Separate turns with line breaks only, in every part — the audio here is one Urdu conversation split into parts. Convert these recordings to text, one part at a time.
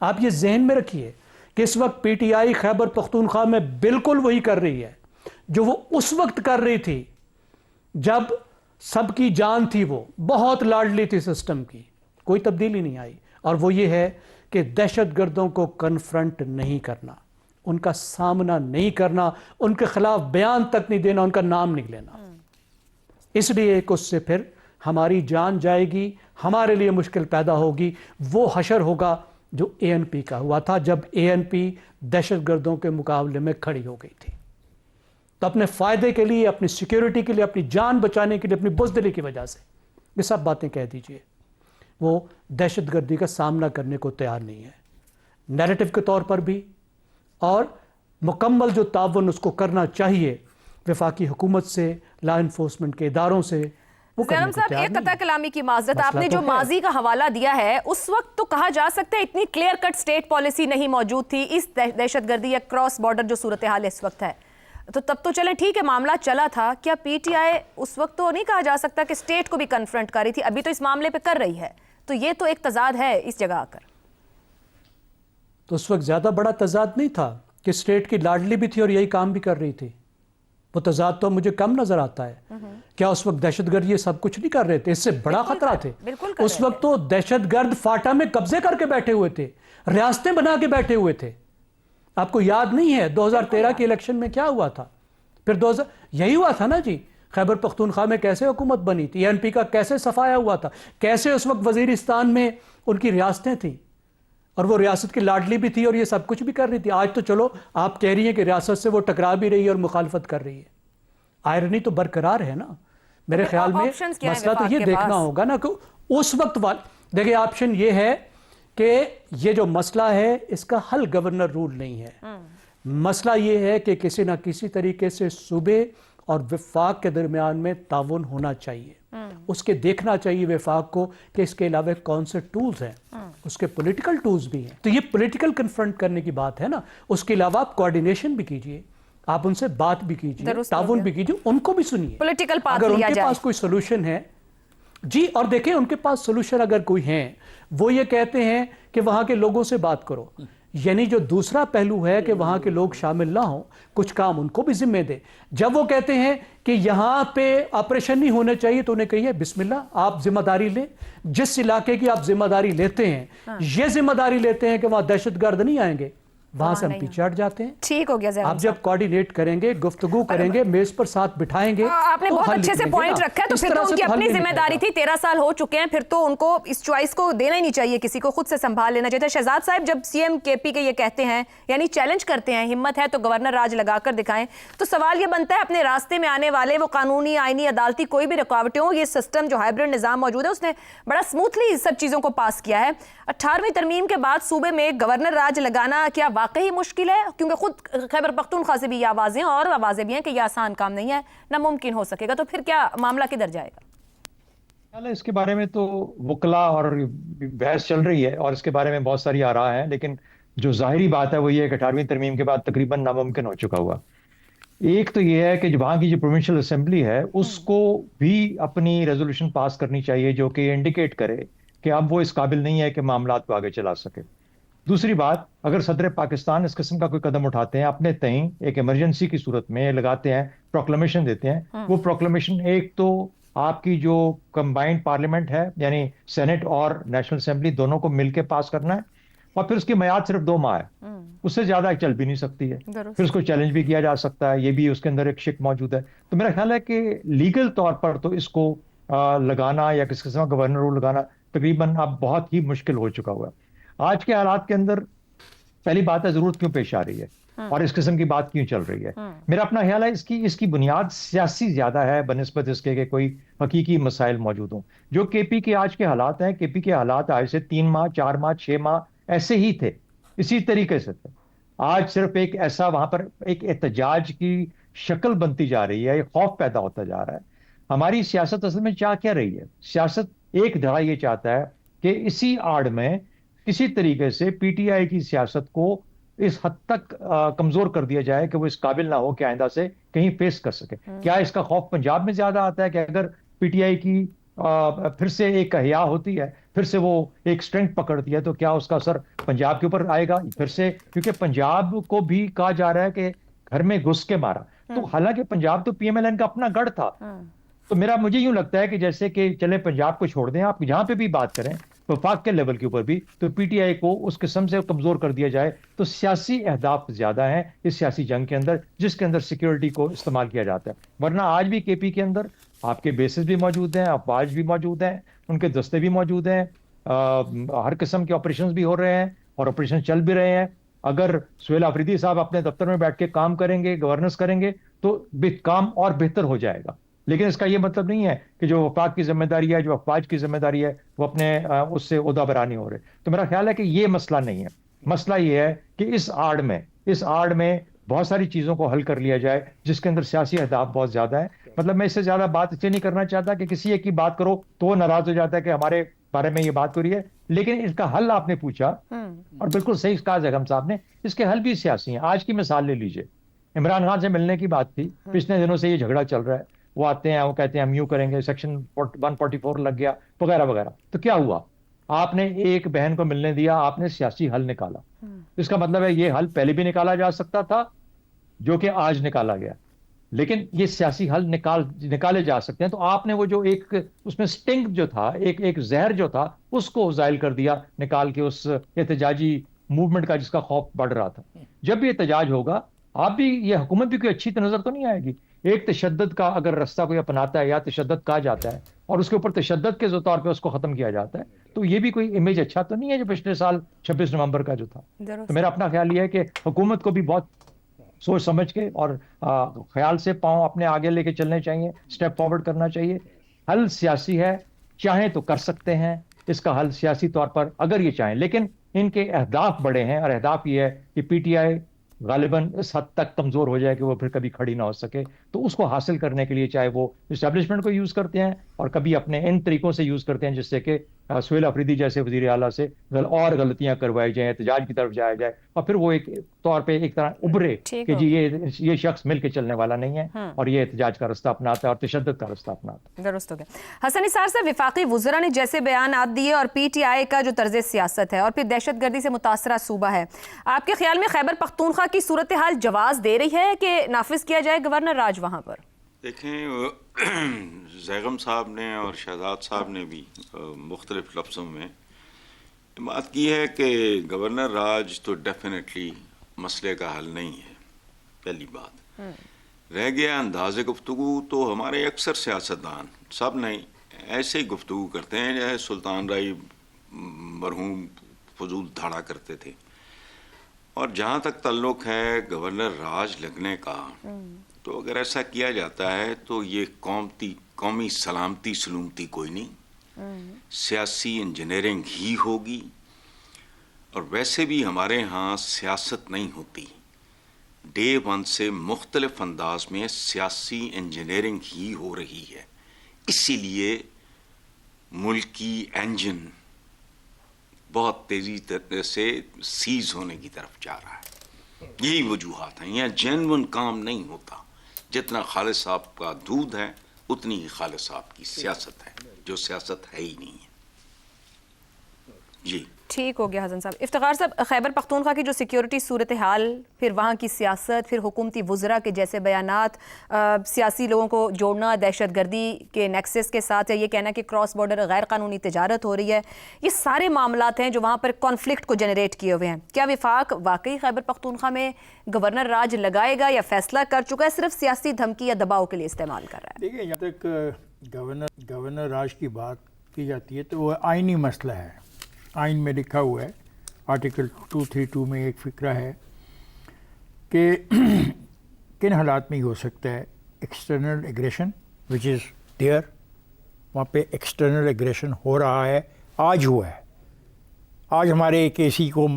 آپ یہ ذہن میں رکھیے کہ اس وقت P T I Khyber Pakhtunkhwa میں بالکل وہی کر رہی ہے جو وہ اس وقت کر رہی تھی جب سب کی جان تھی، وہ بہت لاڈلی تھی سسٹم کی، کوئی تبدیلی نہیں آئی، اور وہ یہ ہے کہ دہشت گردوں کو کنفرنٹ نہیں کرنا، ان کا سامنا نہیں کرنا، ان کے خلاف بیان تک نہیں دینا، ان کا نام نہیں لینا۔ اس لیے ایک اس سے پھر ہماری جان جائے گی، ہمارے لیے مشکل پیدا ہوگی۔ وہ حشر ہوگا جو اے این پی کا ہوا تھا جب اے این پی دہشت گردوں کے مقابلے میں کھڑی ہو گئی تھی، تو اپنے فائدے کے لیے، اپنی سیکیورٹی کے لیے، اپنی جان بچانے کے لیے، اپنی بزدلی کی وجہ سے یہ سب باتیں کہہ دیجئے، وہ دہشت گردی کا سامنا کرنے کو تیار نہیں ہے، نیریٹو کے طور پر بھی، اور مکمل جو تعاون اس کو کرنا چاہیے وفاقی حکومت سے، لا انفورسمنٹ کے اداروں سے، وہ کرنے
زینب
کو
صاحب،
تیار
ایک
نہیں
قطع
ہے۔
کلامی کی معذرت، آپ
مسئلہ
نے
تو
جو
ہے۔
ماضی کا حوالہ دیا ہے اس وقت تو کہا جا سکتا ہے اتنی کلیئر کٹ سٹیٹ پالیسی نہیں موجود تھی اس دہشت گردی یا کراس بارڈر جو صورتحال اس وقت ہے، تو تب تو چلیں ٹھیک ہے معاملہ چلا تھا، کیا پی ٹی آئی اس وقت تو نہیں کہا جا سکتا کہ سٹیٹ کو بھی کنفرنٹ کر رہی تھی؟ ابھی تو اس معاملے پہ کر رہی ہے، تو یہ تو ایک تضاد ہے اس جگہ آ کر۔
تو اس وقت زیادہ بڑا تضاد نہیں تھا کہ اسٹیٹ کی لاڈلی بھی تھی اور یہی کام بھی کر رہی تھی؟ وہ تضاد تو مجھے کم نظر آتا ہے۔ کیا اس وقت دہشت گرد یہ سب کچھ نہیں کر رہے تھے؟ اس سے بڑا خطرہ تھے۔ اس وقت تو دہشت گرد فاٹا میں قبضے کر کے بیٹھے ہوئے تھے، ریاستیں بنا کے بیٹھے ہوئے تھے۔ آپ کو یاد نہیں ہے 2013 کے الیکشن میں کیا ہوا تھا؟ پھر یہی ہوا تھا نا جی، خیبر پختونخوا میں کیسے حکومت بنی تھی، اے این پی کا کیسے صفایا ہوا تھا، کیسے اس وقت وزیرستان میں ان کی ریاستیں تھیں اور وہ ریاست کی لاڈلی بھی تھی اور یہ سب کچھ بھی کر رہی تھی۔ آج تو چلو آپ کہہ رہی ہیں کہ ریاست سے وہ ٹکرا بھی رہی ہے اور مخالفت کر رہی ہے، آئرنی تو برقرار ہے نا۔ میرے خیال میں مسئلہ تو یہ دیکھنا ہوگا نا کہ اس وقت دیکھیں آپشن یہ ہے کہ یہ جو مسئلہ ہے اس کا حل گورنر رول نہیں ہے، مسئلہ یہ ہے کہ کسی نہ کسی طریقے سے صوبے اور وفاق کے درمیان میں تعاون ہونا چاہیے، اس کے دیکھنا چاہیے وفاق کو کہ اس کے علاوہ کون سے ٹولز ہیں، اس کے پولیٹیکل ٹولز بھی ہیں، تو یہ پولیٹیکل کنفرنٹ کرنے کی بات ہے نا۔ اس کے علاوہ آپ کوارڈینیشن بھی کیجئے، آپ ان سے بات بھی کیجئے، تعاون بھی کیجئے، ان کو بھی سنیے، اگر ان کے پاس کوئی سولوشن ہے جی۔ اور دیکھیں ان کے پاس سولوشن اگر کوئی ہیں، وہ یہ کہتے ہیں کہ وہاں کے لوگوں سے بات کرو، یعنی جو دوسرا پہلو ہے کہ وہاں کے لوگ شامل نہ ہوں، کچھ کام ان کو بھی ذمہ دے۔ جب وہ کہتے ہیں کہ یہاں پہ آپریشن نہیں ہونے چاہیے تو انہیں کہیے بسم اللہ، آپ ذمہ داری لیں، جس علاقے کی آپ ذمہ داری لیتے ہیں، یہ ذمہ داری لیتے ہیں کہ وہاں دہشت گرد نہیں آئیں گے، وہاں سے ہم پیچھے ہٹ جاتے ہیں۔
ٹھیک ہو گیا زینب،
آپ جب کوارڈینیٹ کریں گے، گفتگو کریں گے، میز پر ساتھ بٹھائیں گے،
آپ نے بہت اچھے سے پوائنٹ رکھا ہے، تو پھر تو ان کی اپنی ذمہ داری تھی، 13 سال ہو چکے ہیں، پھر تو ان کو اس چوائس کو دینا ہی نہیں چاہیے، کسی کو خود سے سنبھال لینا چاہیے۔ شہزاد صاحب، جب سی ایم کے پی کے یہ کہتے ہیں، یعنی چیلنج کرتے ہیں، ہمت ہے تو گورنر راج لگا کر دکھائیں، تو سوال یہ بنتا ہے اپنے راستے میں آنے والے وہ قانونی، آئینی، عدالتی کوئی بھی رکاوٹیں ہوں، یہ سسٹم جو ہائبرڈ نظام موجود ہے اس نے بڑا سموتھلی سب چیزوں کو پاس کیا ہے۔ 18ویں ترمیم کے بعد صوبے میں گورنر راج لگانا کیا واقعی مشکل ہے؟ کیونکہ خود خیبر پختونخوا سے بھی یہ آوازیں اور آوازیں بھی ہیں کہ یہ آسان کام نہیں ہے، ناممکن ہو سکے گا، تو پھر کیا معاملہ کدھر جائے گا؟
اس کے بارے میں تو وکلا اور بحث چل رہی ہے اور اس کے بارے میں بہت ساری آراء ہیں، لیکن جو ظاہری بات ہے وہ یہ ہے کہ 18ویں ترمیم کے بعد تقریباً ناممکن ہو چکا ہوا۔ ایک تو یہ ہے کہ وہاں کی جو پروونشل اسمبلی ہے اس کو بھی اپنی ریزولوشن پاس کرنی چاہیے جو کہ انڈیکیٹ کرے کہ اب وہ اس قابل نہیں ہے کہ معاملات کو آگے چلا سکے۔ دوسری بات، اگر صدر پاکستان اس قسم کا کوئی قدم اٹھاتے ہیں اپنے تئیں ایک ایمرجنسی کی صورت میں لگاتے ہیں، پروکلمیشن دیتے ہیں، وہ پروکلمیشن ایک تو آپ کی جو کمبائنڈ پارلیمنٹ ہے یعنی سینٹ اور نیشنل اسمبلی دونوں کو مل کے پاس کرنا ہے، اور پھر اس کی میعاد صرف 2 ماہ ہے، اس سے زیادہ چل بھی نہیں سکتی ہے، پھر اس کو چیلنج بھی کیا جا سکتا ہے، یہ بھی اس کے اندر ایک شک موجود ہے۔ تو میرا خیال ہے کہ لیگل طور پر تو اس کو لگانا یا کس قسم کا گورنر رول لگانا تقریباً اب بہت ہی مشکل ہو چکا ہوا ہے۔ آج کے حالات کے اندر پہلی بات ہے ضرورت کیوں پیش آ رہی ہے اور اس قسم کی بات کیوں چل رہی ہے۔ میرا اپنا خیال ہے اس کی بنیاد سیاسی زیادہ ہے بنسبت اس کے کہ کوئی حقیقی مسائل موجود ہوں۔ جو کے پی کے آج کے حالات ہیں، کے پی کے حالات آج سے 3 ماہ 4 ماہ 6 ماہ ایسے ہی تھے، اسی طریقے سے تھے۔ آج صرف ایک ایسا وہاں پر ایک احتجاج کی شکل بنتی جا رہی ہے، ایک خوف پیدا ہوتا جا رہا ہے۔ ہماری سیاست اصل میں چاہ کیا رہی ہے؟ سیاست ایک دھڑا یہ چاہتا ہے کہ اسی آڑ میں کسی طریقے سے پی ٹی آئی کی سیاست کو اس حد تک کمزور کر دیا جائے کہ وہ اس قابل نہ ہو کہ آئندہ سے کہیں فیس کر سکے۔ کیا اس کا خوف پنجاب میں زیادہ آتا ہے کہ اگر پی ٹی آئی کی پھر سے ایک حیا ہوتی ہے، پھر سے وہ ایک اسٹرینتھ پکڑتی ہے، تو کیا اس کا اثر پنجاب کے اوپر آئے گا پھر سے؟ کیونکہ پنجاب کو بھی کہا جا رہا ہے کہ گھر میں گھس کے مارا، تو حالانکہ پنجاب تو پی ایم ایل این کا اپنا گڑھ تھا. تو مجھے یوں لگتا ہے کہ جیسے کہ چلے پنجاب کو چھوڑ دیں، آپ جہاں پہ بھی بات کریں وفاق کے لیول کے اوپر بھی، تو پی ٹی آئی کو اس قسم سے کمزور کر دیا جائے تو سیاسی اہداف زیادہ ہیں اس سیاسی جنگ کے اندر، جس کے اندر سیکیورٹی کو استعمال کیا جاتا ہے. ورنہ آج بھی کے پی کے اندر آپ کے بیسز بھی موجود ہیں، افواج بھی موجود ہیں، ان کے دستے بھی موجود ہیں، ہر قسم کے آپریشنز بھی ہو رہے ہیں اور آپریشن چل بھی رہے ہیں. اگر سہیل آفریدی صاحب اپنے دفتر میں بیٹھ کے کام کریں گے، گورننس کریں گے، تو کام اور بہتر ہو جائے گا. لیکن اس کا یہ مطلب نہیں ہے کہ جو وفاق کی ذمہ داری ہے، جو افواج کی ذمہ داری ہے، وہ اپنے اس سے عہدہ برانی ہو رہے. تو میرا خیال ہے کہ یہ مسئلہ نہیں ہے. مسئلہ یہ ہے کہ اس آڑ میں بہت ساری چیزوں کو حل کر لیا جائے جس کے اندر سیاسی اہداف بہت زیادہ ہیں. مطلب میں اس سے زیادہ بات اس لیے نہیں کرنا چاہتا کہ کسی ایک کی بات کرو تو وہ ناراض ہو جاتا ہے کہ ہمارے بارے میں یہ بات ہو رہی ہے. لیکن اس کا حل آپ نے پوچھا اور بالکل صحیح کہا زیغم صاحب نے، اس کے حل بھی سیاسی ہیں. آج کی مثال لے لیجئے، عمران خان سے ملنے کی بات تھی، پچھلے دنوں سے یہ جھگڑا چل رہا ہے، وہ آتے ہیں، وہ کہتے ہیں ہم یوں کریں گے، سیکشن 144 لگ گیا وغیرہ وغیرہ. تو کیا ہوا؟ آپ نے ایک بہن کو ملنے دیا، آپ نے سیاسی حل نکالا. اس کا مطلب ہے یہ حل پہلے بھی نکالا جا سکتا تھا جو کہ آج نکالا گیا، لیکن یہ سیاسی حل نکالے جا سکتے ہیں. تو آپ نے وہ جو ایک اس میں سٹنگ جو تھا، ایک زہر جو تھا، اس کو زائل کر دیا نکال کے اس احتجاجی موومنٹ کا جس کا خوف بڑھ رہا تھا. جب بھی احتجاج ہوگا، آپ بھی، یہ حکومت بھی کوئی اچھی نظر تو نہیں آئے گی. ایک تشدد کا اگر رستہ کوئی اپناتا ہے یا تشدد کہا جاتا ہے اور اس کے اوپر تشدد کے طور پہ اس کو ختم کیا جاتا ہے، تو یہ بھی کوئی امیج اچھا تو نہیں ہے جو پچھلے سال 26 نومبر کا جو تھا. تو میرا اپنا خیال یہ ہے کہ حکومت کو بھی بہت سوچ سمجھ کے اور خیال سے پاؤں اپنے آگے لے کے چلنے چاہیے، سٹیپ فارورڈ کرنا چاہیے. حل سیاسی ہے، چاہیں تو کر سکتے ہیں اس کا حل سیاسی طور پر اگر یہ چاہیں، لیکن ان کے اہداف بڑے ہیں اور اہداف یہ ہے کہ پی ٹی آئی غالباً اس حد تک کمزور ہو جائے کہ وہ پھر کبھی کھڑی نہ ہو سکے. تو اس کو حاصل کرنے کے لیے چاہے وہ اسٹیبلشمنٹ کو یوز کرتے ہیں اور کبھی اپنے ان طریقوں سے یوز کرتے ہیں جس سے کہ سہیل آفریدی جیسے وزیر اعلیٰ سے اور غلطیاں کروائی جائیں، احتجاج کی طرف جایا جائے، اور پھر وہ ایک طور پہ ایک طرح ابھرے کہ جی یہ شخص مل کے چلنے والا نہیں ہے اور یہ احتجاج کا رستہ اپناتا ہے اور تشدد کا رستہ اپناتا ہے.
درست ہو گیا. حسن نثار صاحب، وفاقی وزراء نے جیسے بیانات دیے اور پی ٹی آئی کا جو طرز سیاست ہے اور پھر دہشت گردی سے متاثرہ صوبہ ہے، آپ کے خیال میں خیبر پختونخوا کی صورتحال جواز دے رہی ہے کہ نافذ کیا جائے گورنر راج وہاں پر؟
دیکھیں، زیغم صاحب نے اور شہزاد صاحب نے بھی مختلف لفظوں میں بات کی ہے کہ گورنر راج تو ڈیفینیٹلی مسئلے کا حل نہیں ہے. پہلی بات رہ گیا انداز گفتگو، تو ہمارے اکثر سیاستدان سب نہیں ایسے ہی گفتگو کرتے ہیں جیسے سلطان رائی مرحوم فضول دھاڑا کرتے تھے. اور جہاں تک تعلق ہے گورنر راج لگنے کا، تو اگر ایسا کیا جاتا ہے تو یہ قومی سلامتی سلومتی کوئی نہیں، سیاسی انجینئرنگ ہی ہوگی. اور ویسے بھی ہمارے ہاں سیاست نہیں ہوتی، ڈے ون سے مختلف انداز میں سیاسی انجینئرنگ ہی ہو رہی ہے. اسی لیے ملکی انجن بہت تیزی سے سیز ہونے کی طرف جا رہا ہے. یہی وجوہات ہیں. یہاں جینون کام نہیں ہوتا. جتنا خالد صاحب کا دودھ ہے اتنی ہی خالد صاحب کی سیاست ہے، جو سیاست ہے ہی نہیں ہے. جی
ٹھیک ہو گیا حسن صاحب. افتخار صاحب، خیبر پختونخوا کی جو سیکیورٹی صورتحال، پھر وہاں کی سیاست، پھر حکومتی وزراء کے جیسے بیانات، سیاسی لوگوں کو جوڑنا دہشت گردی کے نیکسس کے ساتھ، یا یہ کہنا کہ کراس بارڈر غیر قانونی تجارت ہو رہی ہے، یہ سارے معاملات ہیں جو وہاں پر کانفلکٹ کو جنریٹ کیے ہوئے ہیں. کیا وفاق واقعی خیبر پختونخوا میں گورنر راج لگائے گا یا فیصلہ کر چکا ہے، صرف سیاسی دھمکی یا دباؤ کے لیے استعمال کر رہا ہے؟
دیکھیں، جہاں تک گورنر راج کی بات کی جاتی ہے تو وہ آئینی مسئلہ ہے. آئین میں لکھا ہوا ہے، آرٹیکل 232 میں ایک فقرہ ہے کہ کن حالات میں ہی ہو سکتا ہے external aggression which is there. وہاں پہ ایکسٹرنل ایگریشن ہو رہا ہے، آج ہوا ہے. آج ہمارے ایک اے سی کو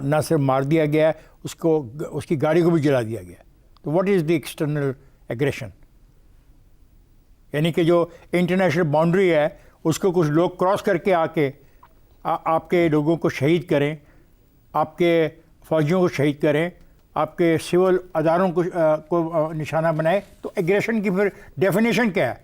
نہ صرف مار دیا گیا ہے، اس کی گاڑی کو بھی جلا دیا گیا. تو what is the external aggression? یعنی کہ جو انٹرنیشنل باؤنڈری ہے اس کو کچھ لوگ کراس کر کے آ کے آپ کے لوگوں کو شہید کریں، آپ کے فوجیوں کو شہید کریں، آپ کے سول اداروں کو نشانہ بنائے. تو ایگریشن کی پھر ڈیفینیشن کیا ہے؟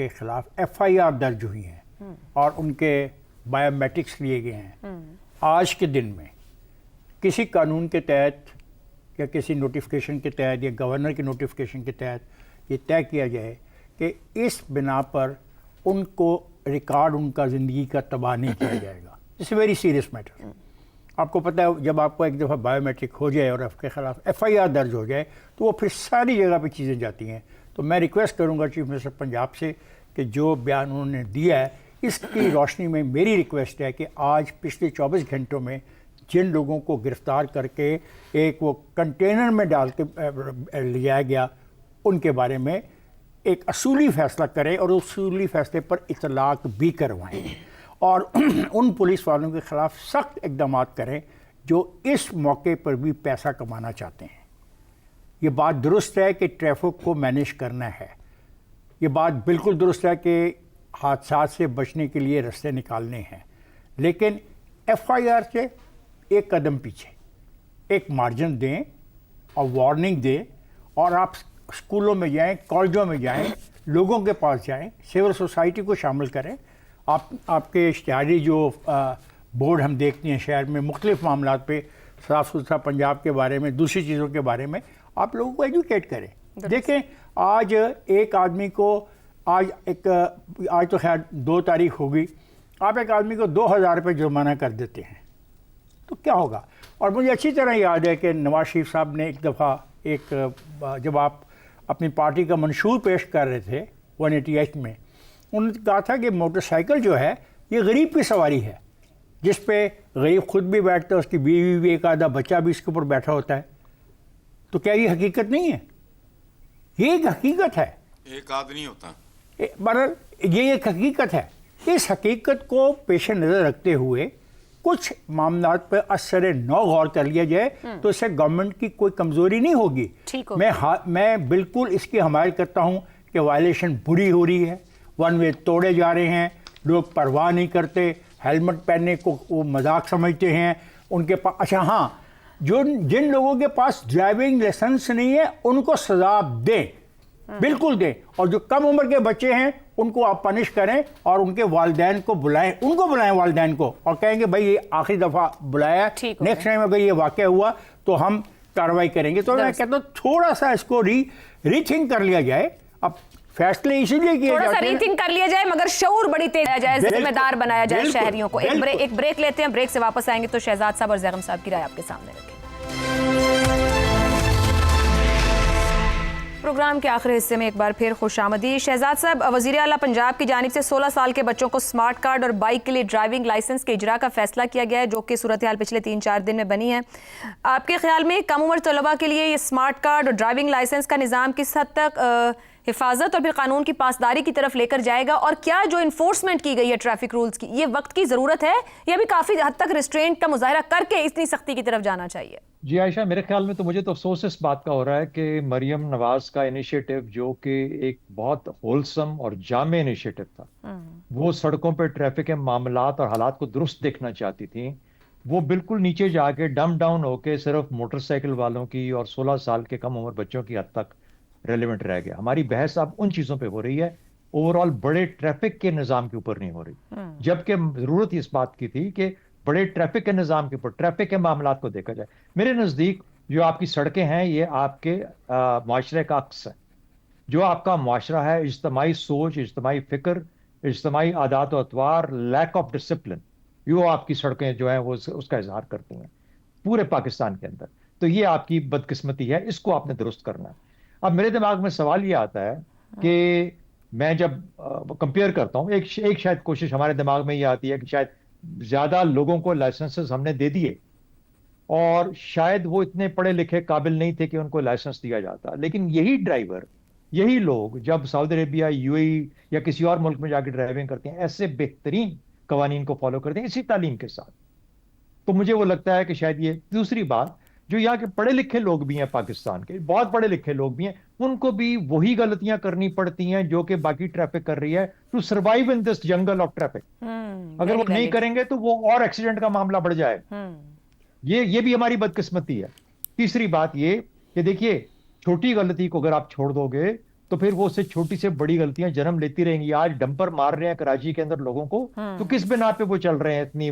کے خلاف FIR درج ہوئی ہیں اور ان کے بایومیٹرکس لیے گئے ہیں، آج کے دن میں کسی قانون کے تحت یا کسی نوٹیفیکیشن کے تحت یا گورنر کی نوٹیفیکیشن کے تحت یہ طے کیا جائے کہ اس بنا پر ان کو ریکارڈ ان کا زندگی کا تباہ نہیں کیا جائے گا، it's a very serious matter. آپ کو پتہ ہے جب آپ کو ایک دفعہ بایومیٹرک ہو جائے اور آپ کے خلاف FIR درج ہو جائے تو وہ پھر ساری جگہ پہ چیزیں جاتی ہیں. تو میں ریکویسٹ کروں گا چیف منسٹر پنجاب سے کہ جو بیان انہوں نے دیا ہے اس کی روشنی میں میری ریکویسٹ ہے کہ آج پچھلے 24 گھنٹوں میں جن لوگوں کو گرفتار کر کے ایک وہ کنٹینر میں ڈال کے لے جایا گیا ان کے بارے میں ایک اصولی فیصلہ کریں اور اصولی فیصلے پر اطلاق بھی کروائیں اور ان پولیس والوں کے خلاف سخت اقدامات کریں جو اس موقع پر بھی پیسہ کمانا چاہتے ہیں. یہ بات درست ہے کہ ٹریفک کو مینیج کرنا ہے، یہ بات بالکل درست ہے کہ حادثات سے بچنے کے لیے راستے نکالنے ہیں، لیکن FIR سے ایک قدم پیچھے ایک مارجن دیں اور وارننگ دیں اور آپ اسکولوں میں جائیں، کالجوں میں جائیں، لوگوں کے پاس جائیں، سول سوسائٹی کو شامل کریں. آپ کے اشتہاری جو بورڈ ہم دیکھتے ہیں شہر میں مختلف معاملات پہ، صاف ستھرا پنجاب کے بارے میں، دوسری چیزوں کے بارے میں آپ لوگوں کو ایجوکیٹ کریں. دیکھیں آج ایک آدمی کو آج تو خیر 2 تاریخ ہوگی، آپ ایک آدمی کو 2000 روپے جرمانہ کر دیتے ہیں تو کیا ہوگا. اور مجھے اچھی طرح یاد ہے کہ نواز شریف صاحب نے ایک دفعہ جب آپ اپنی پارٹی کا منشور پیش کر رہے تھے 188 میں، انہوں نے کہا تھا کہ موٹر سائیکل جو ہے یہ غریب کی سواری ہے، جس پہ غریب خود بھی بیٹھتا ہے، اس کی بیوی بھی، ایک آدھا بچہ بھی اس کے اوپر بیٹھا ہوتا ہے. تو کیا یہ حقیقت نہیں ہے؟ یہ ایک حقیقت ہے،
ایک آدھ نہیں ہوتا.
برحال یہ ایک حقیقت ہے. اس حقیقت کو پیش نظر رکھتے ہوئے کچھ معاملات پہ اثر نو غور کر لیا جائے تو اس سے گورنمنٹ کی کوئی کمزوری نہیں ہوگی. میں بالکل اس کی حمایت کرتا ہوں کہ وائلیشن بری ہو رہی ہے، ون وے توڑے جا رہے ہیں، لوگ پرواہ نہیں کرتے، ہیلمٹ پہننے کو وہ مذاق سمجھتے ہیں ان کے پاس. اچھا ہاں، جن لوگوں کے پاس ڈرائیونگ لائسنس نہیں ہے ان کو سزا دیں، بالکل دیں، اور جو کم عمر کے بچے ہیں ان کو آپ پنش کریں اور ان کے والدین کو بلائیں، ان کو بلائیں والدین کو، اور کہیں گے بھائی یہ آخری دفعہ بلایا ہے، نیکسٹ ٹائم اگر یہ واقعہ ہوا تو ہم کارروائی کریں گے. تو میں کہتا ہوں تھوڑا سا اس کو ری تھنک کر لیا جائے. اب فیصلے اسی لیے کیے
تھوڑا سا
جاتے ہیں،
ری تھنک کر لیا جائے مگر شعور بڑی تیز آیا جائے، ذمہ دار بنایا جائے شہریوں کو. ایک بریک لیتے ہیں، بریک سے واپس آئیں گے تو شہزاد صاحب اور زیغم صاحب کی رائے آپ کے سامنے رکھیں. پروگرام کے آخری حصے میں ایک بار پھر خوش آمدید. شہزاد صاحب، وزیر اعلیٰ پنجاب کی جانب سے 16 سال کے بچوں کو سمارٹ کارڈ اور بائک کے لیے ڈرائیونگ لائسنس کے اجرا کا فیصلہ کیا گیا ہے، جو کہ صورتحال پچھلے 3-4 دن میں بنی ہے. آپ کے خیال میں کم عمر طلباء کے لیے یہ سمارٹ کارڈ اور ڈرائیونگ لائسنس کا نظام کس حد تک حفاظت اور پھر قانون کی پاسداری کی طرف لے کر جائے گا، اور کیا جو انفورسمنٹ کی گئی ہے ٹریفک رولز کی یہ وقت کی ضرورت ہے یا بھی کافی حد تک ریسٹرینٹ کا مظاہرہ کر کے اتنی سختی کی طرف جانا چاہیے؟
جی عائشہ، میرے خیال میں تو مجھے تو افسوس اس بات کا ہو رہا ہے کہ مریم نواز کا انیشیٹو جو کہ ایک بہت ہولسم اور جامع انیشیٹو تھا، وہ سڑکوں پہ ٹریفک کے معاملات اور حالات کو درست دیکھنا چاہتی تھیں، وہ بالکل نیچے جا کے ڈم ڈاؤن ہو کے صرف موٹر سائیکل والوں کی اور 16 سال کے کم عمر بچوں کی حد تک ریلیونٹ رہ گیا. ہماری بحث اب ان چیزوں پہ ہو رہی ہے، اوور آل بڑے ٹریفک کے نظام کے اوپر نہیں ہو رہی، جبکہ ضرورت اس بات کی تھی کہ بڑے ٹریفک کے نظام کے اوپر ٹریفک کے معاملات کو دیکھا جائے. میرے نزدیک جو آپ کی سڑکیں ہیں یہ آپ کے معاشرے کا عکس ہے. جو آپ کا معاشرہ ہے، اجتماعی سوچ، اجتماعی فکر، اجتماعی عادات و اطوار، لیک آف ڈسپلن، یہ آپ کی سڑکیں جو ہیں وہ اس کا اظہار کرتی ہیں پورے پاکستان کے اندر. تو یہ آپ کی بدقسمتی ہے، اس کو آپ نے درست کرنا ہے. اب میرے دماغ میں سوال یہ آتا ہے کہ میں جب کمپیئر کرتا ہوں، ایک شاید کوشش ہمارے دماغ میں یہ آتی ہے کہ شاید زیادہ لوگوں کو لائسنسز ہم نے دے دیے اور شاید وہ اتنے پڑھے لکھے قابل نہیں تھے کہ ان کو لائسنس دیا جاتا. لیکن یہی ڈرائیور، یہی لوگ جب سعودی عربیہ، UAE یا کسی اور ملک میں جا کے ڈرائیونگ کرتے ہیں، ایسے بہترین قوانین کو فالو کرتے ہیں اسی تعلیم کے ساتھ. تو مجھے وہ لگتا ہے کہ شاید یہ دوسری بات، جو یہاں کے پڑھے لکھے لوگ بھی ہیں، پاکستان کے بہت پڑھے لکھے لوگ بھی ہیں، ان کو بھی وہی غلطیاں کرنی پڑتی ہیں جو کہ باقی ٹریفک کر رہی ہے ٹو سروائیو ان دس جنگل آف ٹریفک. اگر وہ نہیں کریں گے تو وہ اور ایکسیڈنٹ کا معاملہ بڑھ جائے. یہ بھی ہماری بدقسمتی ہے. تیسری بات یہ کہ دیکھیے، چھوٹی غلطی کو اگر آپ چھوڑ دو گے تو پھر وہ اس سے چھوٹی سے بڑی غلطیاں جنم لیتی رہیں گی. آج ڈمپر مار رہے ہیں کراچی کے اندر لوگوں کو, تو کس بنا پہ وہ چل رہے ہیں اتنی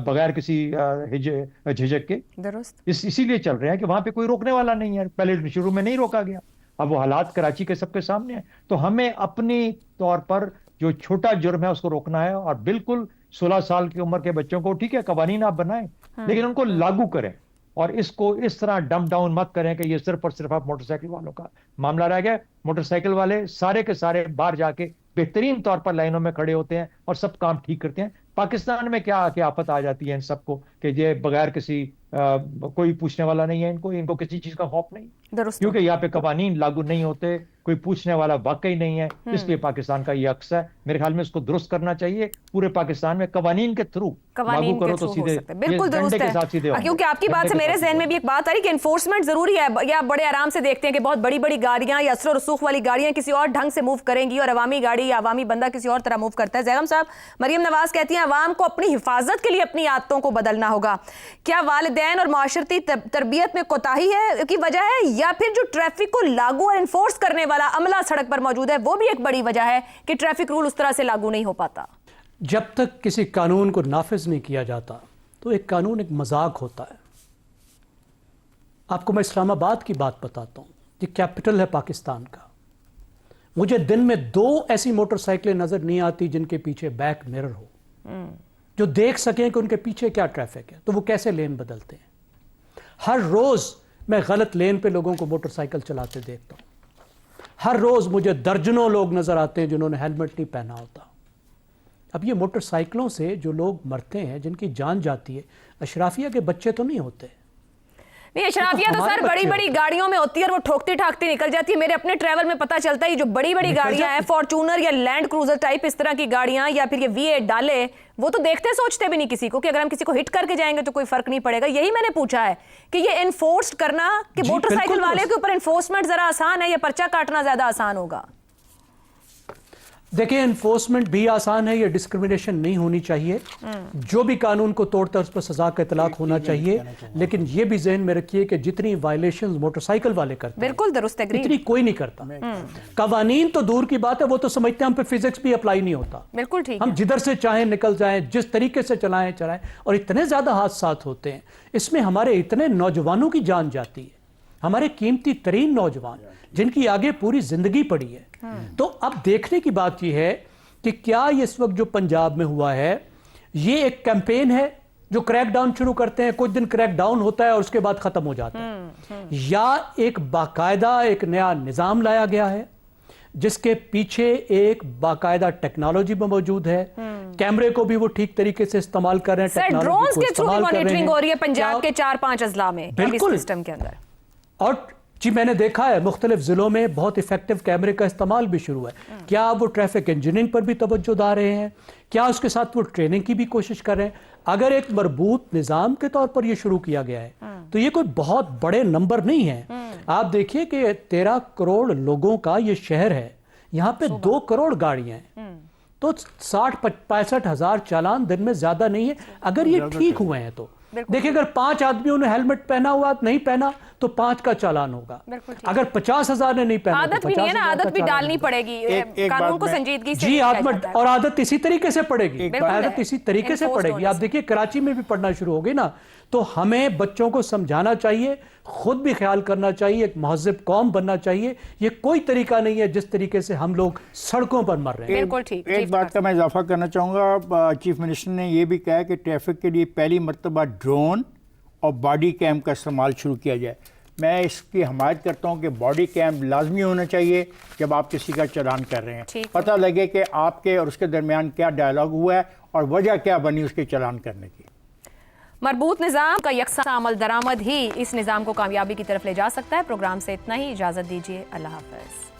بغیر کسی جھجک کے؟
درست.
اسی لیے چل رہے ہیں کہ وہاں پہ کوئی روکنے والا نہیں ہے. پہلے شروع میں نہیں روکا گیا, اب وہ حالات کراچی کے سب کے سامنے ہیں. تو ہمیں اپنی طور پر جو چھوٹا جرم ہے اس کو روکنا ہے, اور بالکل 16 سال کی عمر کے بچوں کو ٹھیک ہے قوانین آپ بنائیں, لیکن ان کو لاگو کریں, اور اس کو اس طرح ڈم ڈاؤن مت کریں کہ یہ صرف اور صرف آپ موٹر سائیکل والوں کا معاملہ رہ گیا. موٹر سائیکل والے سارے کے سارے باہر جا کے بہترین طور پر لائنوں میں کھڑے ہوتے ہیں اور سب کام ٹھیک کرتے ہیں. پاکستان میں کیا آفت آ جاتی ہے ان سب کو کہ یہ بغیر کسی کوئی پوچھنے والا نہیں ہے, ان کو کسی چیز کا خوف نہیں, کیونکہ یہاں پہ قوانین لاگو نہیں ہوتے, کوئی پوچھنے والا واقعی نہیں ہے. اس لیے پاکستان کا یہ عکس ہے. میرے خیال میں اس کو درست کرنا چاہیے. پورے پاکستان میں قوانین کے تھرو لاگو کرو تو سیدھے
بالکل درست ہے. کیونکہ آپ کی بات سے میرے ذہن میں بھی ایک بات آ رہی کہ انفورسمنٹ ضروری ہے. یا بڑے آرام سے دیکھتے ہیں کہ بہت بڑی بڑی گاڑیاں یا اثر و رسوخ والی گاڑیاں کسی اور ڈھنگ سے موو کریں گی اور عوامی گاڑی یا عوامی بندہ کسی اور طرح موو کرتا ہے. زیغم صاحب, مریم نواز کہتی ہیں عوام کو اپنی حفاظت کے لیے اپنی عادتوں کو بدلنا ہوگا. کیا والدین اور معاشرتی تربیت میں کوتاہی ہے کی وجہ ہے, یا پھر جو ٹریفک کو لاگو اور انفورس کرنے والا عملہ سڑک پر موجود ہے وہ بھی ایک بڑی وجہ ہے کہ ٹریفک رول اس طرح سے لاگو نہیں ہو پاتا؟
جب تک کسی قانون کو نافذ نہیں کیا جاتا تو ایک قانون ایک مذاق ہوتا ہے. آپ کو میں اسلام آباد کی بات بتاتا ہوں, یہ کیپٹل ہے پاکستان کا. مجھے دن میں 2 ایسی موٹر سائیکلیں نظر نہیں آتی جن کے پیچھے بیک مرر ہو, جو دیکھ سکیں کہ ان کے پیچھے کیا ٹریفک ہے, تو وہ کیسے لین بدلتے ہیں. ہر روز میں غلط لین پہ لوگوں کو موٹر سائیکل چلاتے دیکھتا ہوں. ہر روز مجھے درجنوں لوگ نظر آتے ہیں جنہوں نے ہیلمٹ نہیں پہنا ہوتا. اب یہ موٹر سائیکلوں سے جو لوگ مرتے ہیں, جن کی جان جاتی ہے, اشرافیہ کے بچے تو نہیں ہوتے.
نہیں, اشرافیہ تو سر بڑی بڑی گاڑیوں میں ہوتی ہے اور وہ ٹھوکتی ٹھاکتی نکل جاتی ہے. میرے اپنے ٹریول میں پتہ چلتا ہے جو بڑی بڑی گاڑیاں ہیں, فارچونر یا لینڈ کروزر ٹائپ اس طرح کی گاڑیاں, یا پھر یہ V8 ڈالے, وہ تو دیکھتے سوچتے بھی نہیں کسی کو کہ اگر ہم کسی کو ہٹ کر کے جائیں گے تو کوئی فرق نہیں پڑے گا. یہی میں نے پوچھا ہے کہ یہ انفورسڈ کرنا کہ موٹر سائیکل والے کے اوپر انفورسمنٹ ذرا آسان ہے یا پرچہ کاٹنا زیادہ آسان ہوگا؟
دیکھیں, انفورسمنٹ بھی آسان ہے, یہ ڈسکرمنیشن نہیں ہونی چاہیے. جو بھی قانون کو توڑتا ہے اس پر سزا کا اطلاق ہونا چاہیے, لیکن یہ بھی ذہن میں رکھیے کہ جتنی وائلیشنز موٹر سائیکل والے کرتے ہیں
بالکل درست ہے,
اتنی کوئی نہیں کرتا. قوانین تو دور کی بات ہے, وہ تو سمجھتے ہیں ہم پہ فزکس بھی اپلائی نہیں ہوتا.
بالکل ٹھیک,
ہم جدھر سے چاہیں نکل جائیں, جس طریقے سے چلائیں, اور اتنے زیادہ حادثات ہوتے ہیں. اس میں ہمارے اتنے نوجوانوں کی جان جاتی ہے, ہمارے قیمتی ترین نوجوان جن کی آگے پوری زندگی پڑی ہے. تو اب دیکھنے کی بات یہ ہے کہ کیا یہ اس وقت جو پنجاب میں ہوا ہے یہ ایک کیمپین ہے جو کریک ڈاؤن شروع کرتے ہیں, کچھ دن کریک ڈاؤن ہوتا ہے اور اس کے بعد ختم ہو جاتا ہے, یا ایک باقاعدہ ایک نیا نظام لایا گیا ہے جس کے پیچھے ایک باقاعدہ ٹیکنالوجی بھی موجود ہے, کیمرے کو بھی وہ ٹھیک طریقے سے استعمال کر رہے ہیں,
سر ڈرونز کے تھرو مانیٹرنگ ہو رہی ہے پنجاب کے 4-5 اضلاع میں
بالکل
سسٹم کے اندر.
اور جی میں نے دیکھا ہے مختلف ضلعوں میں بہت ایفیکٹو کیمرے کا استعمال بھی شروع ہے. کیا وہ ٹریفک انجینئرنگ پر بھی توجہ دے رہے ہیں؟ کیا اس کے ساتھ وہ ٹریننگ کی بھی کوشش کر رہے ہیں؟ اگر ایک مربوط نظام کے طور پر یہ شروع کیا گیا ہے تو یہ کوئی بہت بڑے نمبر نہیں ہے. آپ دیکھیے کہ 13 کروڑ لوگوں کا یہ شہر ہے, یہاں پہ 2 کروڑ گاڑیاں ہیں, تو 60-65 ہزار چالان دن میں زیادہ نہیں ہے اگر یہ ٹھیک ہوئے ہیں تو. دیکھیں اگر 5 آدمیوں نے ہیلمٹ پہنا ہوا نہیں پہنا تو 5 کا چالان ہوگا, اگر 50,000 نے نہیں پہنا
عادت بھی نہیں ہے نا, عادت بھی ڈالنی پڑے گی, قانون کو سنجیدگی سے.
جی اور عادت اسی طریقے سے پڑے گی, عادت اسی طریقے سے پڑے گی. آپ دیکھیے کراچی میں بھی پڑھنا شروع ہو گئی نا, تو ہمیں بچوں کو سمجھانا چاہیے, خود بھی خیال کرنا چاہیے, ایک مہذب قوم بننا چاہیے. یہ کوئی طریقہ نہیں ہے جس طریقے سے ہم لوگ سڑکوں پر مر رہے ہیں.
بالکل ٹھیک.
ایک بات کا میں اضافہ کرنا چاہوں گا, چیف منسٹر نے یہ بھی کہا کہ ٹریفک کے لیے پہلی مرتبہ ڈرون اور باڈی کیم کا استعمال شروع کیا جائے. میں اس کی حمایت کرتا ہوں کہ باڈی کیم لازمی ہونا چاہیے جب آپ کسی کا چلان کر رہے ہیں, پتہ لگے کہ آپ کے اور اس کے درمیان کیا ڈائلاگ ہوا ہے اور وجہ کیا بنی اس کے چلان کرنے کی.
مربوط نظام کا یکساں عمل درآمد ہی اس نظام کو کامیابی کی طرف لے جا سکتا ہے. پروگرام سے اتنا ہی, اجازت دیجیے, اللہ حافظ.